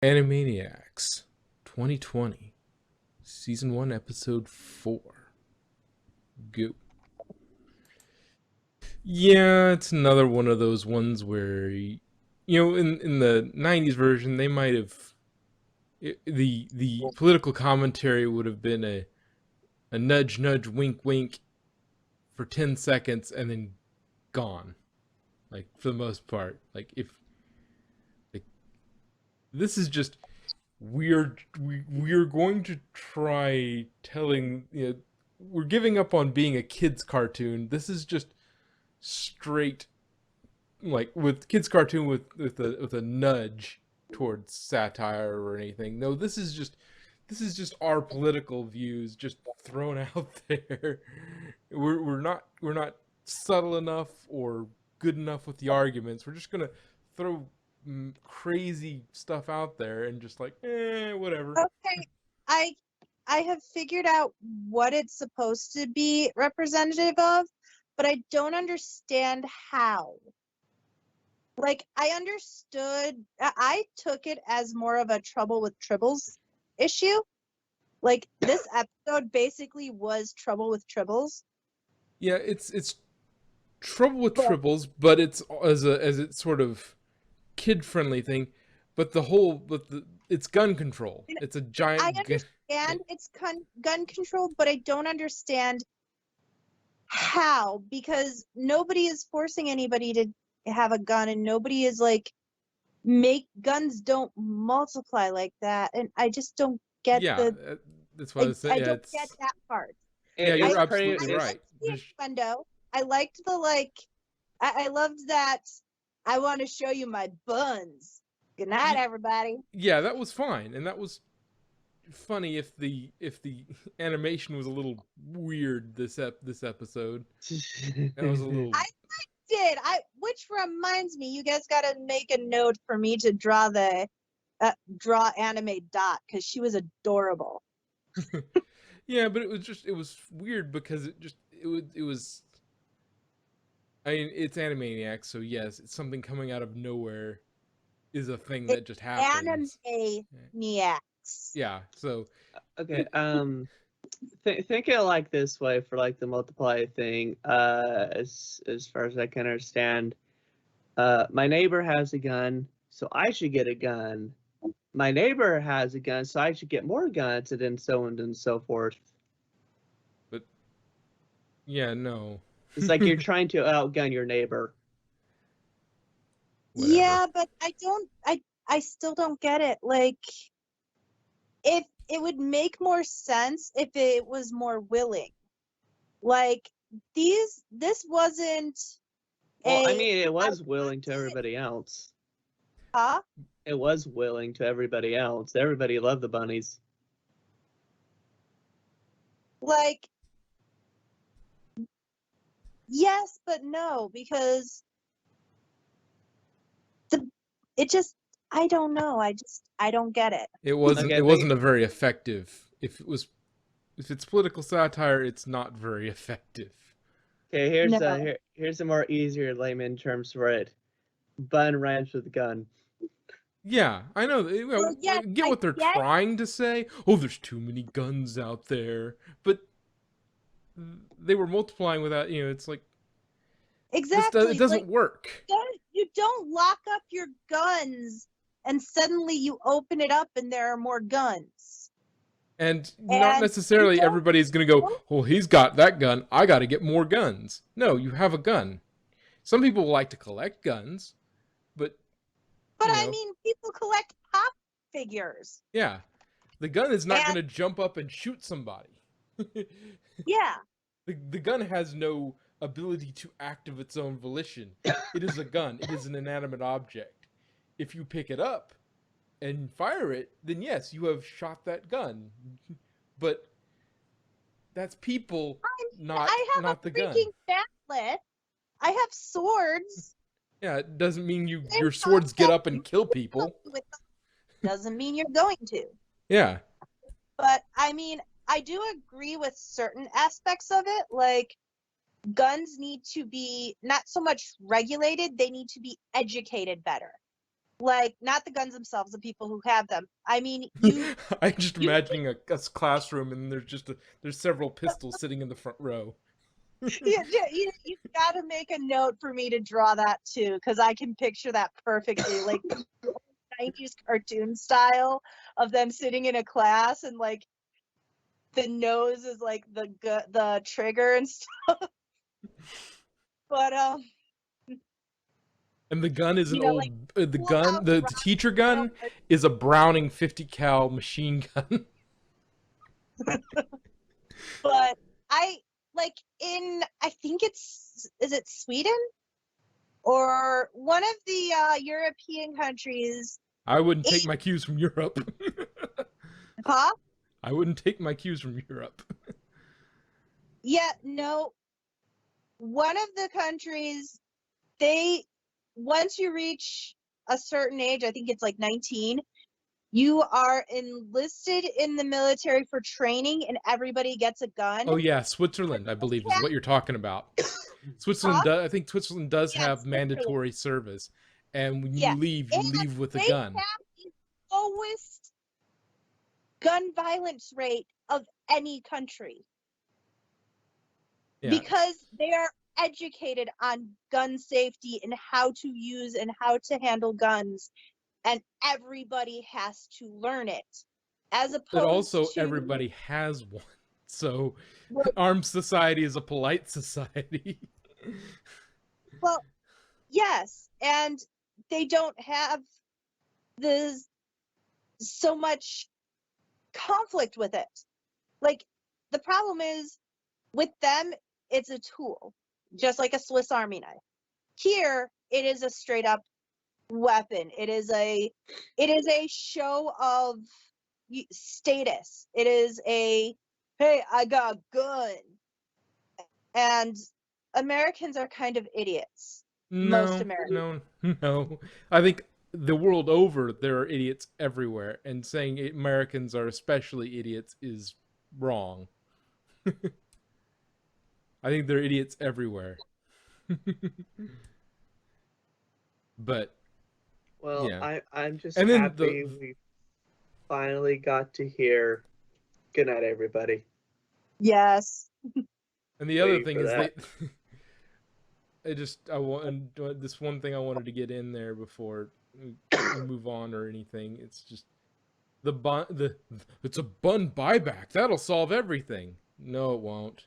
Animaniacs 2020, Season 1, Episode 4. Go. Yeah, it's another one of those ones where, in the 90s version, they might have. The political commentary would have been a nudge, nudge, wink, wink for 10 seconds and then gone. Like, for the most part. Like, if. Like, this is just we're going to try telling we're giving up on being a kids cartoon. This is just straight, like, with kids cartoon with a nudge towards satire or anything. No, this is just our political views just thrown out there. We're not subtle enough or good enough with the arguments. We're just gonna throw crazy stuff out there and just like, whatever. Okay, I I have figured out what it's supposed to be representative of, but I don't understand how. Like, I took it as more of a trouble with tribbles issue. Like, this episode basically was trouble with tribbles. Yeah, it's trouble with But tribbles, but it's as it's sort of kid friendly thing. But it's gun control. It's a I giant gun. understand it's gun control, but I don't understand how, because nobody is forcing anybody to have a gun, and nobody is like, make guns don't multiply like that, and I just don't get Yeah, that's what I was saying. I Yeah, don't get that part. yeah, I you're absolutely I right. liked the innuendo. I liked the I loved that. I want to show you my buns. Good night, everybody. Yeah, that was fine, and that was funny if the animation was a little weird this episode. That was a little. I did. Which reminds me, you guys got to make a note for me to draw the draw anime Dot, because she was adorable. Yeah, but it was weird because it was. I mean, it's Animaniacs, so yes, it's something coming out of nowhere is a thing that just happens. Animaniacs. Yeah, so Okay, think it like this way for like the multiply thing. As far as I can understand, my neighbor has a gun, so I should get a gun. My neighbor has a gun, so I should get more guns, and then so on and so forth. but yeah, no. It's like you're trying to outgun your neighbor. Whatever. Yeah, but I still don't get it. Like, if it would make more sense if it was more willing. Like, this wasn't Well, I a mean, it was willing to everybody else. huh? It was willing to everybody else. Everybody loved the bunnies. Like, yes, but no, because it just, I don't know. I don't get it. It wasn't. Okay, It wasn't a very effective. If it's political satire, it's not very effective. Okay, here's No. here's a more easier layman terms for it. Bun ranch with gun. Yeah, I know. Well, yes, I get I what they're get- trying to say. Oh, there's too many guns out there, but they were multiplying without. It's like Exactly. it doesn't Like, work. you don't lock up your guns and suddenly you open it up and there are more guns. And not And necessarily you don't- everybody's going to go, well, he's got that gun. I got to get more guns. No, you have a gun. Some people like to collect guns, but. But you I know, mean, people collect pop figures. Yeah. The gun is not And- going to jump up and shoot somebody. Yeah. The gun has no ability to act of its own volition. It is a gun. It is an inanimate object. If you pick it up and fire it, then yes, you have shot that gun. But that's people, not I have not a the gun. freaking batlet. I have swords. Yeah, it doesn't mean your Same swords get up and concept. kill people. Doesn't mean you're going to. Yeah. But I mean, I do agree with certain aspects of it. Like, guns need to be not so much regulated, they need to be educated better. Like, not the guns themselves, the people who have them. I mean, you I'm just you imagining a classroom, and there's several pistols sitting in the front row. you gotta make a note for me to draw that too, because I can picture that perfectly, like the 90s cartoon style of them sitting in a class, and like the nose is like the trigger and stuff. But And the gun is an like old the pull gun out the rock teacher gun and is a Browning 50 cal machine gun. but I like I think is it Sweden or one of the European countries? I wouldn't take It, my cues from Europe. huh? I wouldn't take my cues from Europe. Yeah, no. One of the countries, they once you reach a certain age, I think it's like 19, you are enlisted in the military for training, and everybody gets a gun. Oh yeah, Switzerland, I believe, is what you're talking about. Huh? I think Switzerland does Yeah, have Switzerland. mandatory service, and when Yeah, you and leave with a they gun. have the lowest gun violence rate of any country Yeah, because they are educated on gun safety and how to use and how to handle guns, and everybody has to learn it, as but opposed also to, everybody has one. So, well, armed society is a polite society. well, yes, and they don't have the so much conflict with it. Like, the problem is with them, it's a tool, just like a Swiss Army knife. Here, it is a straight up weapon. It is a show of status. It is a, hey, I got a gun. And Americans are kind of idiots. Most No, Americans. no, no. I think the world over, there are idiots everywhere, and saying Americans are especially idiots is wrong. I think there are idiots everywhere. But Well, yeah, I'm just and then happy we finally got to hear good night, everybody. Yes. and the other Waiting thing for is that. I want this one thing I wanted to get in there before we move on or anything. It's just it's a bun buyback that'll solve everything. No, it won't.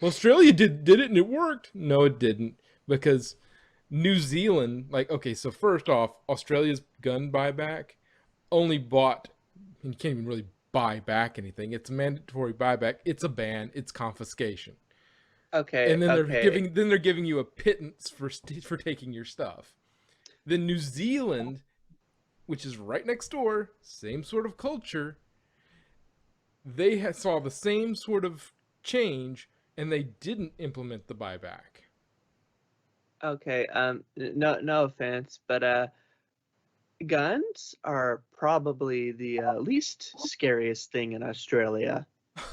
Australia did it and it worked. No, it didn't, because New Zealand, like, okay, so first off, Australia's gun buyback only bought, and you can't even really buy back anything. It's a mandatory buyback. It's a ban. It's confiscation. Okay, And then okay. they're giving you a pittance for taking your stuff. Then New Zealand, which is right next door, same sort of culture, they saw the same sort of change, and they didn't implement the buyback. Okay, no offense, but guns are probably the least scariest thing in Australia.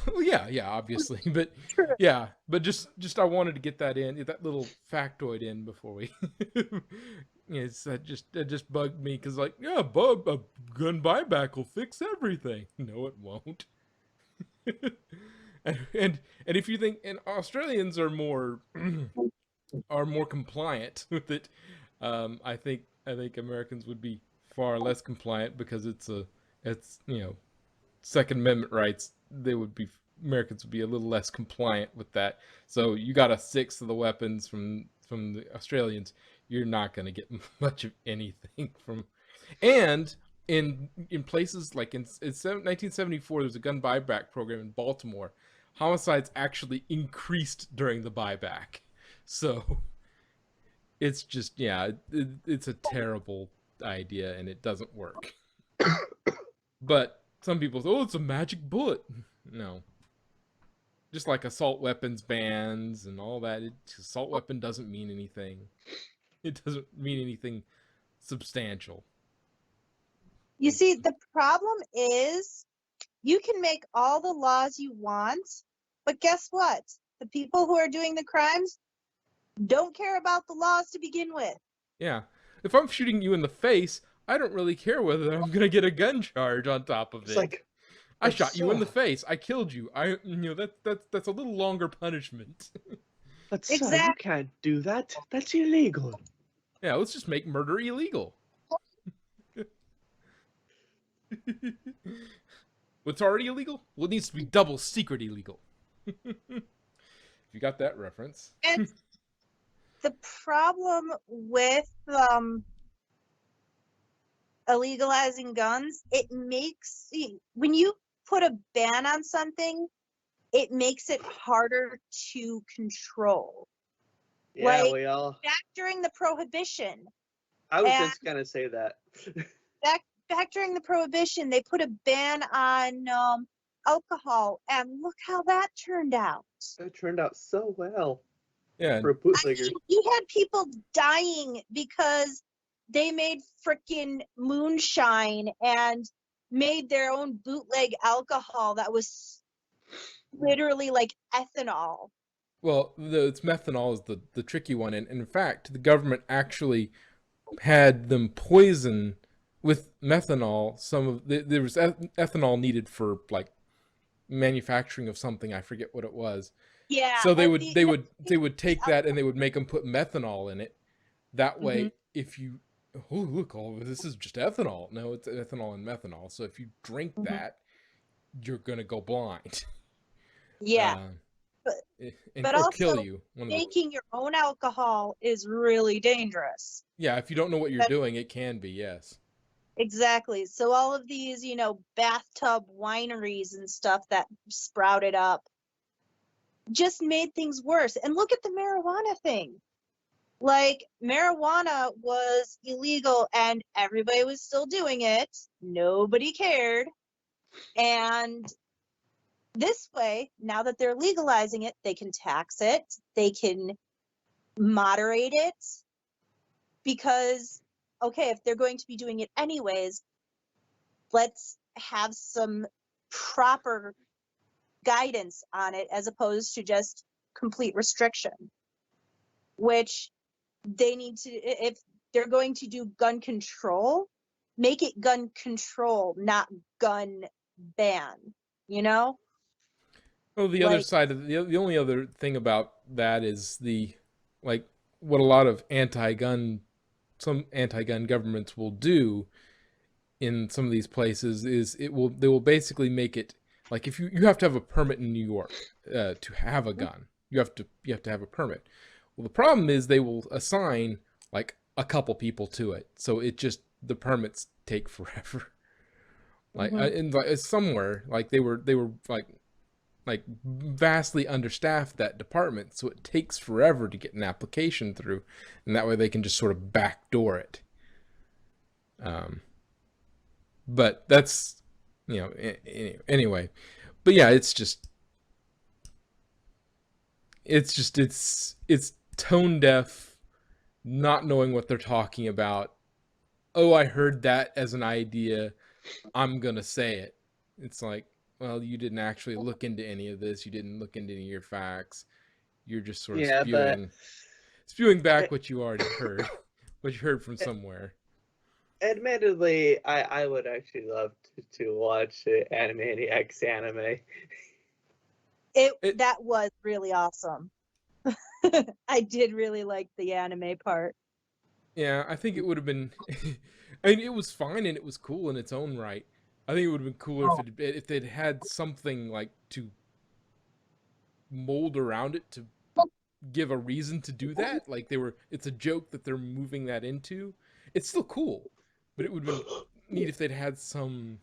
Well, yeah, obviously, but True. yeah, but just I wanted to get that in, that little factoid in before we. Yes, that just bugged me because, like, yeah, a gun buyback will fix everything. No, it won't. And if you think, and Australians are more compliant with it, I think Americans would be far less compliant, because it's Second Amendment rights. Americans would be a little less compliant with that. So you got a sixth of the weapons from the Australians. You're not going to get much of anything from. And in places like in 1974, there was a gun buyback program in Baltimore. Homicides actually increased during the buyback. So it's just, yeah, it's a terrible idea, and it doesn't work. But some people say, oh, it's a magic bullet. No. Just like assault weapons bans and all that, assault weapon doesn't mean anything. It doesn't mean anything substantial. You see, the problem is you can make all the laws you want, but guess what? The people who are doing the crimes don't care about the laws to begin with. Yeah. if I'm shooting you in the face, I don't really care whether I'm gonna get a gun charge on top of It's it. like, I but shot you in the sir, face. I killed you. That's a little longer punishment. but sir, you Exactly. can't do that. That's illegal. Yeah, let's just make murder illegal. What's already illegal? Well, it needs to be double secret illegal. You got that reference? And the problem with illegalizing guns, it makes when you put a ban on something, it makes it harder to control. Yeah, Like we all. back during the prohibition, I was and just gonna say that. back during the prohibition, they put a ban on alcohol, and look how that turned out. It turned out so well Yeah. for a I bootlegger. mean, you had people dying because they made frickin' moonshine and made their own bootleg alcohol that was literally like ethanol. Well, it's methanol is the tricky one, and in fact, the government actually had them poison with methanol. There was ethanol needed for like manufacturing of something. I forget what it was. Yeah, So and they would take that and they would make them put methanol in it. That Mhm. way, if you oh look, all of this is just ethanol. No, it's ethanol and methanol. So if you drink Mhm. that, you're gonna go blind. Yeah, Uh, but and but or kill also you. One of the making your own alcohol is really dangerous. yeah. If you don't know what you're But doing, it can be yes. exactly. So all of these, bathtub wineries and stuff that sprouted up just made things worse. And look at the marijuana thing. Like, marijuana was illegal and everybody was still doing it. Nobody cared. And this way, now that they're legalizing it, they can tax it, they can moderate it. Because, okay, if they're going to be doing it anyways, let's have some proper guidance on it as opposed to just complete restriction, which they need to, if they're going to do gun control, make it gun control, not gun ban, you know? Well, the other Like, side of the only other thing about that is like what a lot of some anti-gun governments will do in some of these places is they will basically make it like if you have to have a permit in New York to have a gun. You have to have a permit. Well, the problem is they will assign like a couple people to it, so it just the permits take forever. Like mhm. in like somewhere like they were like vastly understaffed that department, so it takes forever to get an application through, and that way they can just sort of backdoor it. But that's anyway. But yeah, it's tone deaf, not knowing what they're talking about. Oh, I heard that as an idea. I'm gonna say it. It's like, well, you didn't actually look into any of this. You didn't look into any of your facts. You're just sort of Yeah, but spewing back a- what you already heard, what you heard from somewhere. admittedly, I would actually love to watch Animaniacs anime. It That was really awesome. I did really like the anime part. Yeah, I think it would have been. I mean, it was fine and it was cool in its own right. I think it would have been cooler if they'd had something like to mold around it to give a reason to do that. Like it's a joke that they're moving that into. It's still cool, but it would have been neat if they'd had some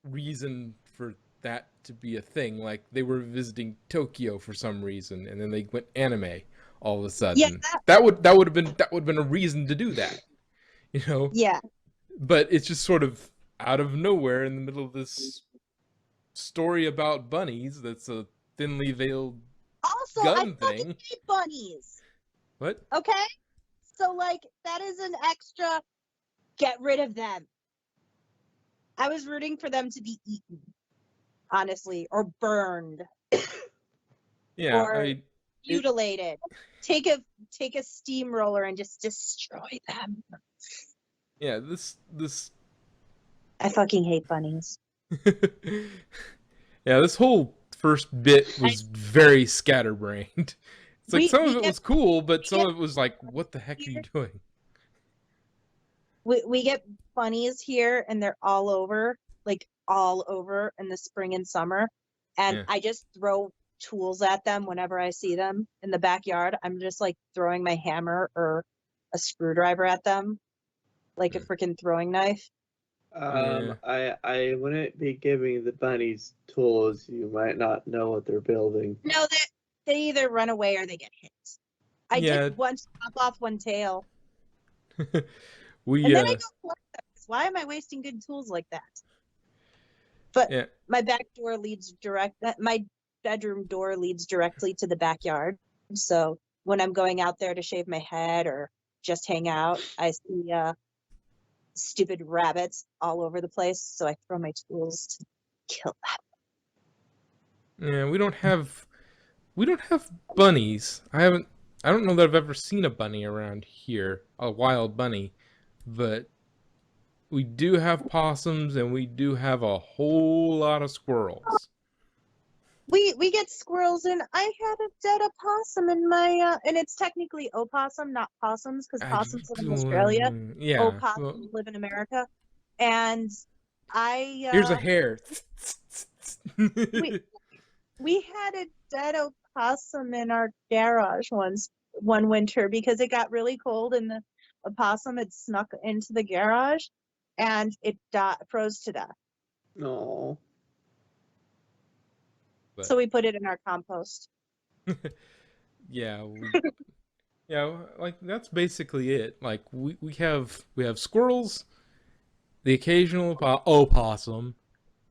reason for that to be a thing. Like they were visiting Tokyo for some reason, and then they went anime all of a Yeah, sudden. That would have been a reason to do that, you know. yeah. But it's just sort of out of nowhere in the middle of this story about bunnies. That's a thinly veiled Also, I gun fucking thing. hate bunnies. What? Okay? So, like, that is an extra get rid of them. I was rooting for them to be eaten, honestly, or burned. Yeah, I Or mean, mutilated. Take a steamroller and just destroy them. Yeah, this I fucking hate bunnies. yeah, this whole first bit was very scatterbrained. It's like some of it was cool, but some of it was like, what the heck are you doing? We get bunnies here, and they're all over in the spring and summer. And Yeah. I just throw tools at them whenever I see them in the backyard. I'm just like throwing my hammer or a screwdriver at them, like a freaking throwing knife. Yeah. I wouldn't be giving the bunnies tools. You might not know what they're building. No, they either run away or they get hit. I Yeah. did once chop off one tail, We and then I go collect them. 'Cause why am I wasting good tools like that? But yeah. my my bedroom door leads directly to the backyard. So when I'm going out there to shave my head or just hang out, I see stupid rabbits all over the place. So I throw my tools to kill them. Yeah, we don't have bunnies. I don't know that I've ever seen a bunny around here, a wild bunny, but we do have possums and we do have a whole lot of squirrels. We get squirrels, and I had a dead opossum in my and it's technically opossum, not possums, because possums live in Australia. Yeah. Opossums live in America. And Here's a hare. we had a dead opossum in our garage one winter because it got really cold and the opossum had snuck into the garage and it froze to death. No. So we put it in our compost. Yeah, yeah, like that's basically it. Like we have squirrels, the occasional opossum,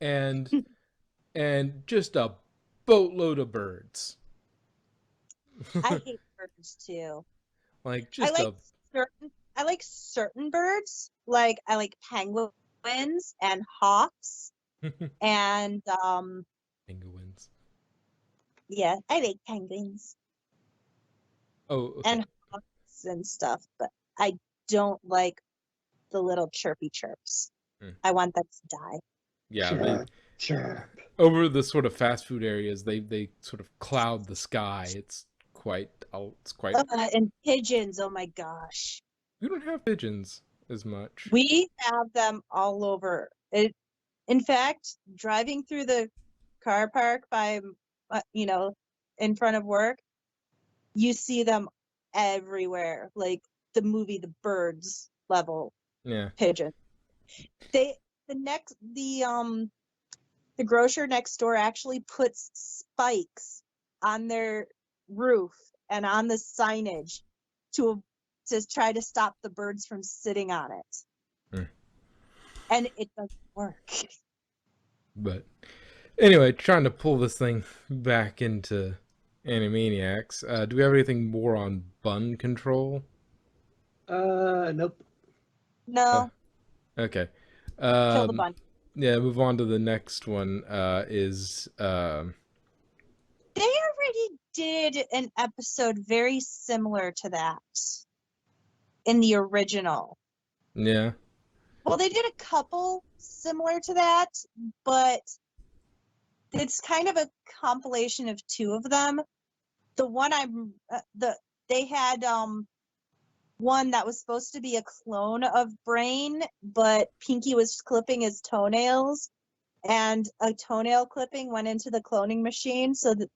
and just a boatload of birds. I hate birds too. Like just I like certain birds. Like I like penguins and hawks and penguins. yeah, I like penguins. Oh, okay. And hawks and stuff, but I don't like the little chirpy chirps. I want them to die. Yeah, chirp. Over the sort of fast food areas, they sort of cloud the sky. It's quite. And pigeons, oh my gosh. We don't have pigeons as much. We have them all over. In fact, driving through the car park by, in front of work, you see them everywhere. Like the movie The Birds level. Yeah. Pigeon. The grocer next door actually puts spikes on their roof and on the signage to try to stop the birds from sitting on it. And it doesn't work. But anyway, trying to pull this thing back into Animaniacs. Do we have anything more on bun control? Nope. No. Okay. Kill the bun. Yeah, move on to the next one. Is They already did an episode very similar to that in the original. Yeah. Well, they did a couple similar to that, but it's kind of a compilation of two of them. The one they had one that was supposed to be a clone of Brain, but Pinky was clipping his toenails, and a toenail clipping went into the cloning machine, so that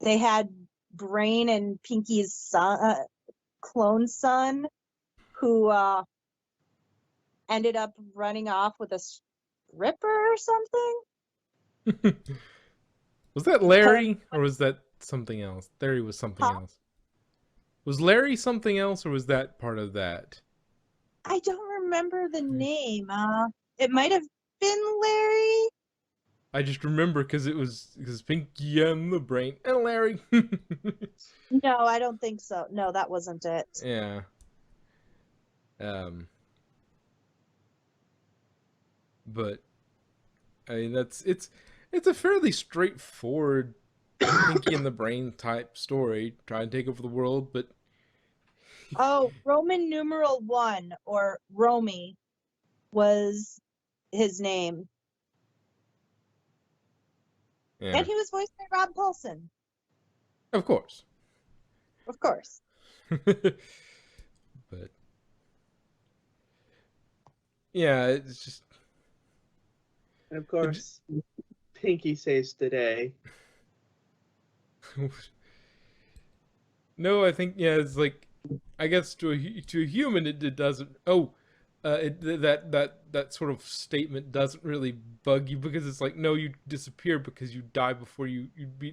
they had Brain and Pinky's son, clone son, who ended up running off with a stripper or something. Was that Larry or was that something else? Larry was something else. Was Larry something else or was that part of that? I don't remember the name. It might have been Larry. I just remember because Pinky and the Brain and Larry. No, I don't think so. No, that wasn't it. Yeah. But I mean it's a fairly straightforward Pinky and the Brain type story, try and take over the world, but Oh, Roman numeral 1, or Romy, was his name. yeah, And he was voiced by Rob Paulson, of course. of course. But yeah, it's just And of course, Pinky saves the day. no. I think yeah, it's like I guess to a human it doesn't. Oh, that sort of statement doesn't really bug you because it's like no, you disappear because you die before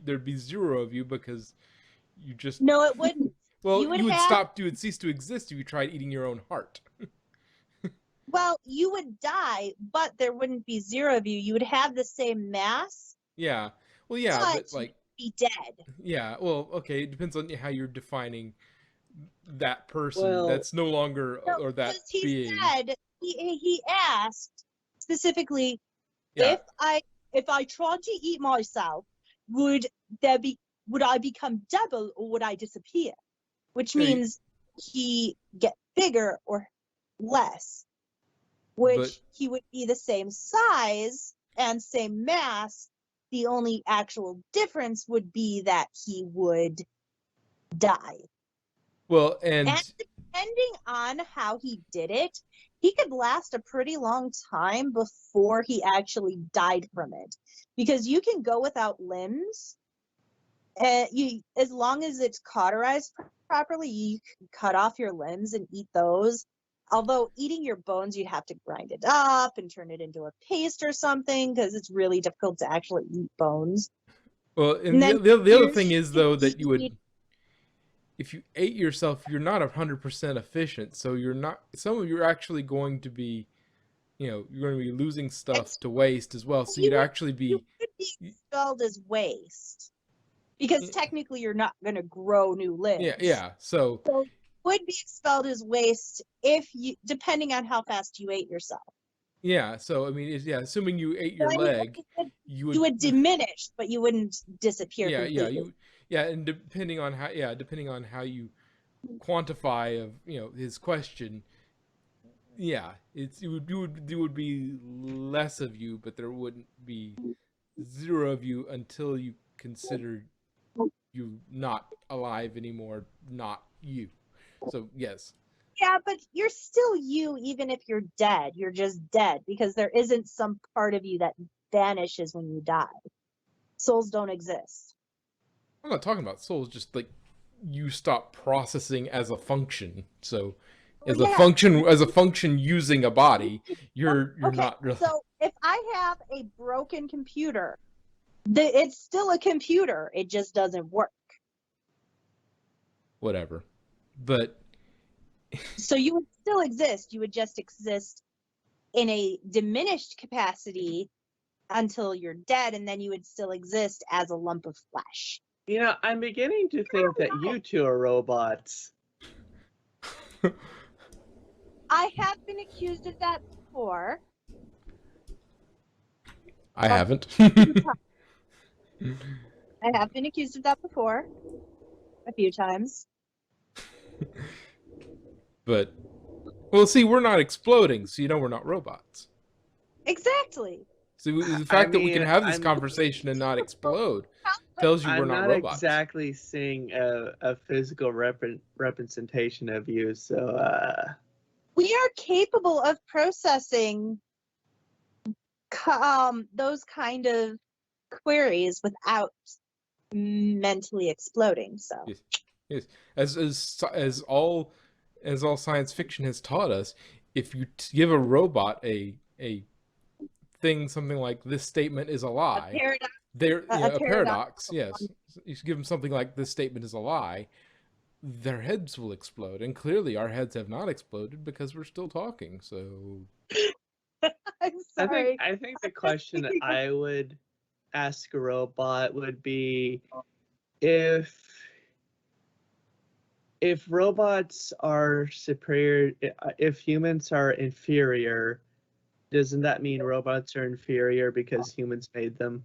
there'd be zero of you because you just No, it wouldn't. well You would have, you would cease to exist if you tried eating your own heart. well, you would die, but there wouldn't be zero of you. You would have the same mass, Yeah. Well, yeah, but but you'd like, be dead. yeah. Well, okay. It depends on how you're defining that person. Well, That's no longer No, or that because he being. said, he asked specifically, Yeah. if I tried to eat myself, would there be would I become double or would I disappear? Which Hey, means he get bigger or less, but which he would be the same size and same mass. The only actual difference would be that he would die. well, And and depending on how he did it, he could last a pretty long time before he actually died from it. Because you can go without limbs, as long as it's cauterized properly, you can cut off your limbs and eat those. Although eating your bones, you'd have to grind it up and turn it into a paste or something because it's really difficult to actually eat bones. well, and And then the other thing ears is can though that you eat. would if you ate yourself, you're not 100% efficient. So you're not. Some of you're actually going to be, you're going to be losing stuff to waste as well. So You you'd would actually you be. would be expelled as waste because technically you're not going to grow new Yeah, limbs. yeah. So So you would be expelled as waste if you, depending on how fast you ate yourself. yeah, so I mean, yeah, assuming you ate your So I mean, leg, you you would, would diminish, but you wouldn't disappear yeah, completely. and depending on how you quantify of his question, yeah, there would be less of you, but there wouldn't be zero of you until you consider you not alive anymore, not you. So yes, Yeah, but you're still you, even if you're dead. You're just dead because there isn't some part of you that vanishes when you die. Souls don't exist. I'm not talking about souls, just like you stop processing as a function. So Well, yeah. as a function using a body, you're Okay, not really so if I have a broken computer, it's still a computer. It just doesn't work. whatever. But So you would still exist. You would just exist in a diminished capacity until you're dead, and then you would still exist as a lump of flesh. I'm beginning to think that you two are robots. I have been accused of that before. I haven't. I have been accused of that before a few times. But well, see, we're not exploding, so we're not robots. Exactly. So the I fact that we can mean, have this conversation and not explode tells you we're I'm not not robots. exactly seeing a physical representation of you, so We are capable of processing those kind of queries without mentally exploding. So Yes, yes. As all science fiction has taught us, if you give a robot a thing, something like this statement is a lie, a paradox. Yes, you should give them something like this statement is a lie. Their heads will explode, and clearly our heads have not exploded because we're still talking. So I'm sorry. I think the question that I would ask a robot would be if robots are superior, if humans are inferior, doesn't that mean robots are inferior because humans made them?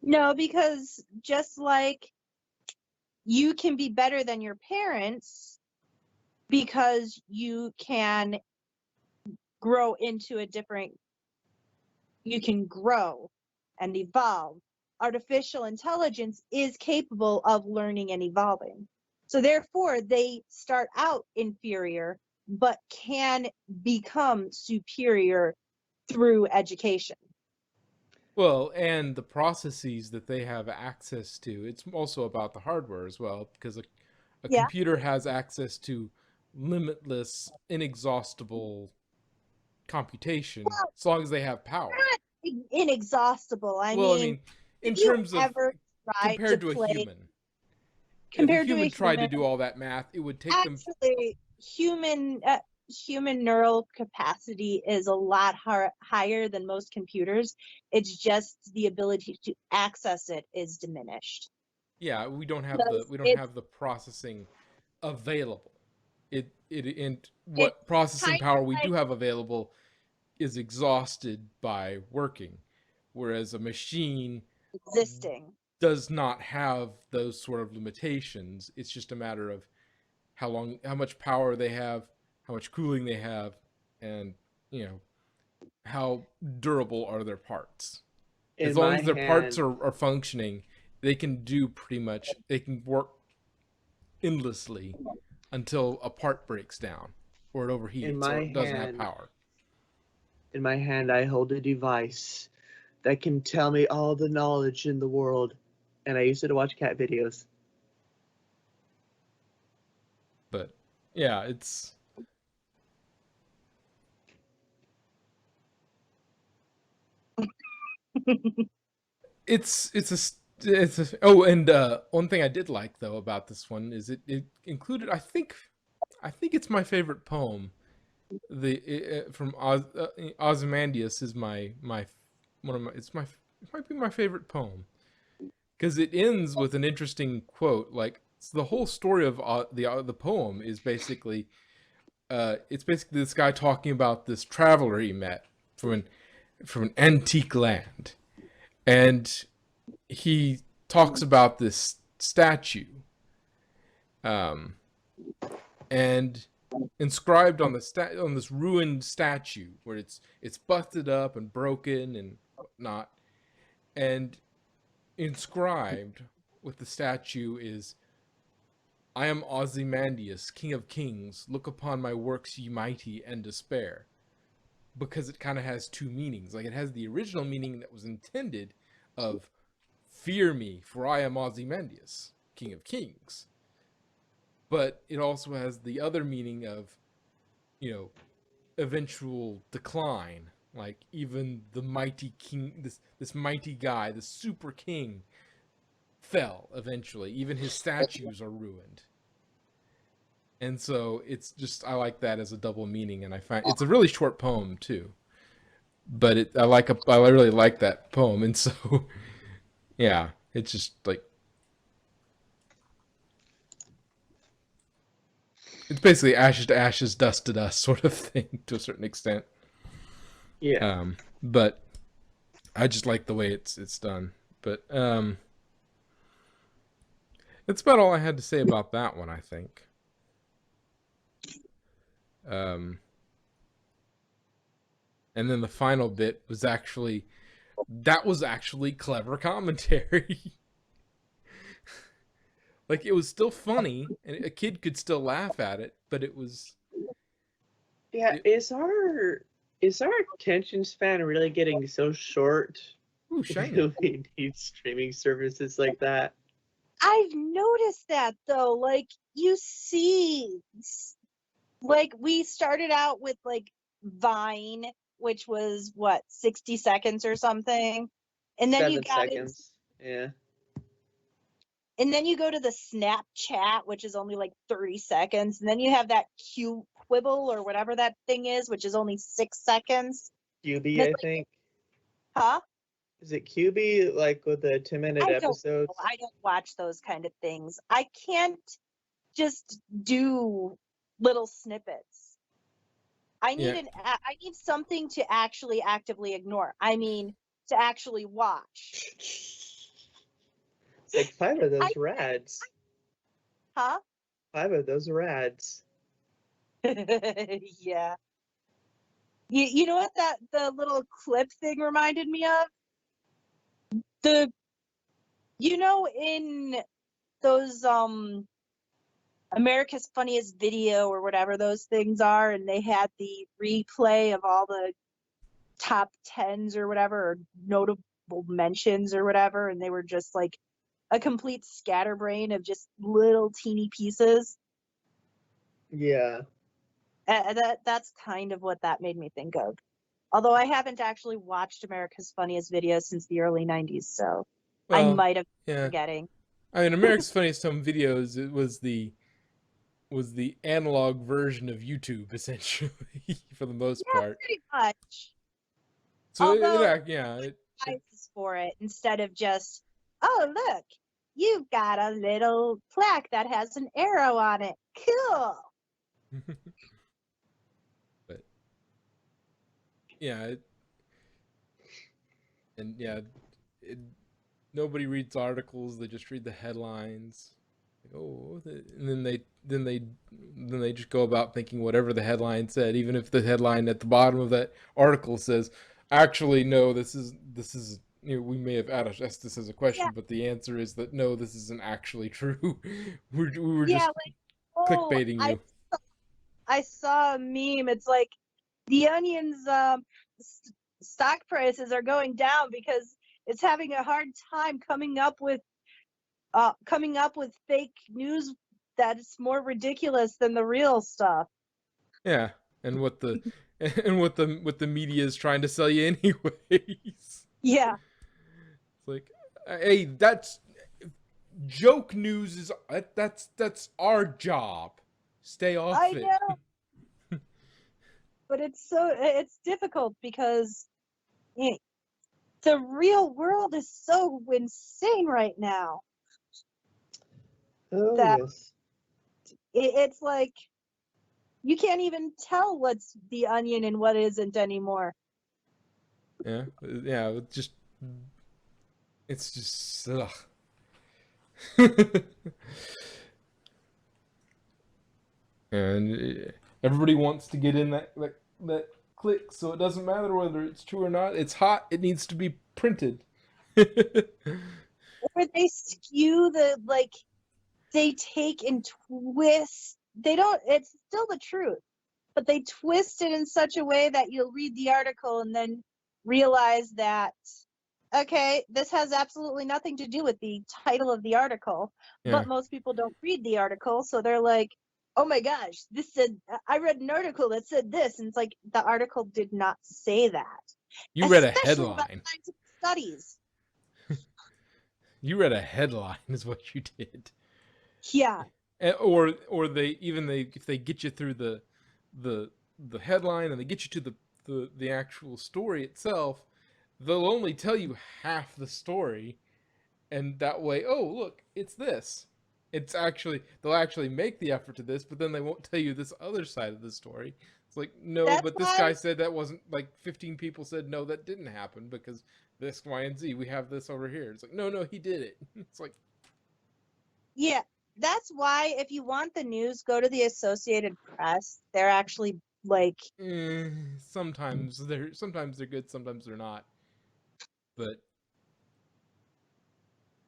No, because just like you can be better than your parents because you can grow into a different, you can grow and evolve. Artificial intelligence is capable of learning and evolving. So therefore, they start out inferior, but can become superior through education. Well, and the processes that they have access to. It's also about the hardware as well, because a Yeah, computer has access to limitless, inexhaustible computation well, as long as they have power. not inexhaustible. I Well, I mean, mean, if in you terms of ever tried to compared to a play, human, if a compared to a human tried to human, do all that math, it would take them. actually, human neural capacity is a lot higher than most computers. It's just the ability to access it is diminished. Yeah, Because we don't it's have the processing available. It and it's what processing kind power of we do like have available is exhausted by working, whereas a machine existing. does not have those sort of limitations. It's just a matter of how much power they have, how much cooling they have, and you know how durable are their parts. As In long my as their parts hand, are functioning, they can do pretty much. They can work endlessly until a part breaks down, or it in overheats, or my it doesn't have hand, power. in my hand, I hold a device that can tell me all the knowledge in the world, and I use it to watch cat videos. But yeah, it's a oh, and one thing I did like though about this one is it included, I think it's my favorite poem. The from Ozymandias is my one of my it might be my favorite poem, because it ends with an interesting quote. Like, so the whole story of the poem is basically it's basically this guy talking about this traveler he met from an antique land, and he talks about this statue, um, and inscribed on on this ruined statue where it's busted up and broken and whatnot, and inscribed with the statue is, "I am Ozymandias, king of kings. Look upon my works, ye mighty, and despair." Because it kind of has two meanings. Like, it has the original meaning that was intended of "Fear me, for I am Ozymandias, king of kings." But it also has the other meaning of, you know, eventual decline. Like, even the mighty king, this mighty guy, this super king, fell eventually. Even his statues are ruined. And so it's just, I like that as a double meaning, and I find it's a really short poem too. But I really like that poem, and so yeah, it's just like, it's basically ashes to ashes, dust to dust sort of thing to a certain extent. Yeah. But I just like the way it's done. But that's about all I had to say about that one, I think. Um, and then the final bit was actually, that was actually clever commentary. Like, it was still funny, and a kid could still laugh at it, but it was Yeah, it. is our attention span really getting so short? Ooh, shiny. We need streaming services like that. I've noticed that though. Like you see, like we started out with like Vine, which was what 60 seconds or something, and then you 7 seconds. Yeah. and then you go to the Snapchat, which is only like 30 seconds, and then you have that Q Quibble or whatever that thing is, which is only 6 seconds. And QB, it's I like, think. huh? Is it QB, like with the 10-minute I don't know. episodes? I don't watch those kind of things. I can't just do little snippets. Yeah, I need something to actually actively ignore. I mean, to actually watch. Like 5 of those I- rads. Huh? 5 of those rads. Yeah. You know what the little clip thing reminded me of? The in those America's Funniest Video or whatever those things are, and they had the replay of all the top tens or whatever, or notable mentions or whatever, and they were just like a complete scatterbrain of just little teeny pieces. Yeah. That's kind of what that made me think of. Although I haven't actually watched America's Funniest Videos since the early 90s, so I Well, might have been yeah. forgetting. I mean, America's Funniest Home Videos, it was the analog version of YouTube, essentially, for the most Yeah, part. pretty much. So Although it prizes for it instead of just, oh look, you've got a little plaque that has an arrow on it. Cool. but yeah, and yeah, it, nobody reads articles; they just read the headlines. Like, oh, and then they just go about thinking whatever the headline said, even if the headline at the bottom of that article says, "Actually, no, this is." We may have asked this as a Yeah, question, but the answer is that no, this isn't actually true. We were yeah, just like, oh, clickbaiting you. I saw a meme. It's like the Onion's stock prices are going down because it's having a hard time coming up with fake news that's more ridiculous than the real stuff. Yeah, and what the media is trying to sell you anyways. Yeah, It's like, hey, that's joke news is that's our job. Stay off I it. know, but it's difficult because eh, the real world is so insane right now Oh, that yes. it's like you can't even tell what's the Onion and what isn't anymore. Yeah, it's just ugh. And everybody wants to get in that click, so it doesn't matter whether it's true or not. It's hot. It needs to be printed. Or they skew they take and twist. They don't. It's still the truth, but they twist it in such a way that you'll read the article and then realize that, okay, this has absolutely nothing to do with the title of the article. Yeah, But most people don't read the article, so they're like, oh my gosh, this said, I read an article that said this, and it's like the article did not say that, you read a especially about headline. scientific studies. You read a headline, is what you did. Yeah, Or if they get you through the the headline and they get you to the actual story itself, they'll only tell you half the story, and that way, oh look, it's this. They'll actually make the effort to this, but then they won't tell you this other side of the story. It's like, no, that's but this why. guy said that wasn't, like 15 people said no, that didn't happen because this, Y, and Z. We have this over here. It's like, no, he did it. It's like, Yeah, that's why if you want the news, go to the Associated Press. They're actually like, sometimes they're good, sometimes they're not. But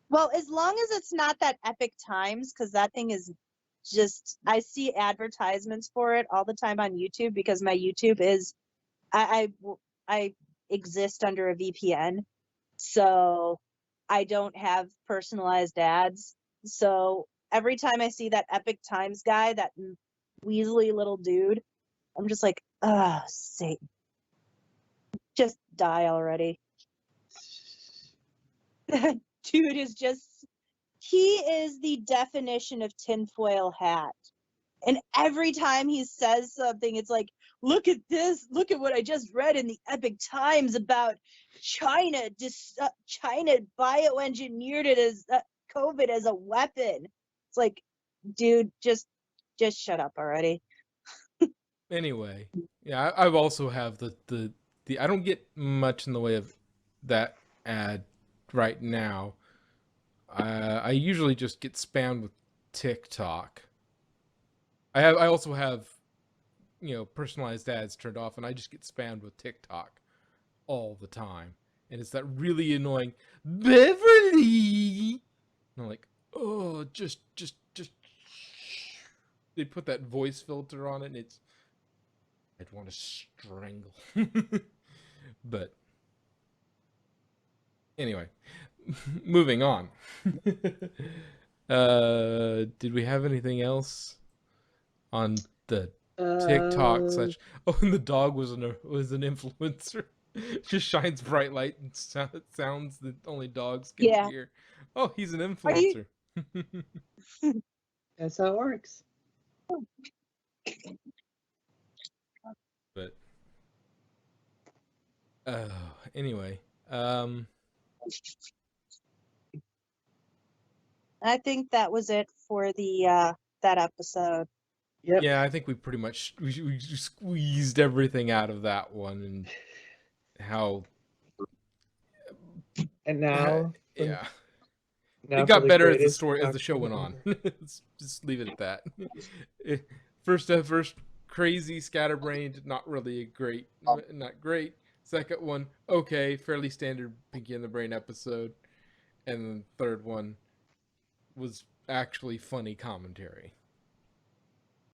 well, as long as it's not that Epic Times, because that thing is just, I see advertisements for it all the time on YouTube because my YouTube is, I exist under a VPN, so I don't have personalized ads. So every time I see that Epic Times guy, that weaselly little dude, I'm just like, ah, Satan, just die already. That dude is just, he is the definition of tinfoil hat. And every time he says something, it's like, look at this, look at what I just read in the Epic Times about China. China bioengineered it as COVID as a weapon. It's like, dude, just shut up already. anyway, yeah, I've also have the I don't get much in the way of that ad right now, I usually just get spammed with TikTok. I also have, personalized ads turned off, and I just get spammed with TikTok all the time. And it's that really annoying Beverly. And I'm like, oh, just. They put that voice filter on it, and I'd want to strangle. But anyway, moving on. Did we have anything else on the TikTok slash? Oh, and the dog was an influencer. Just shines bright light and sounds that only dogs can Yeah. hear. Oh, he's an Are you- influencer. That's how it works. But anyway, I think that was it for the that episode. Yep. yeah, I think we pretty much we squeezed everything out of that one, and how And now, yeah. now It got for the better as the greatest story as the show outcome went on. ever. Let's just leave it at that. First crazy scatterbrained, not really not great. Second one, okay, fairly standard Pinky and the Brain episode, and the third one was actually funny commentary.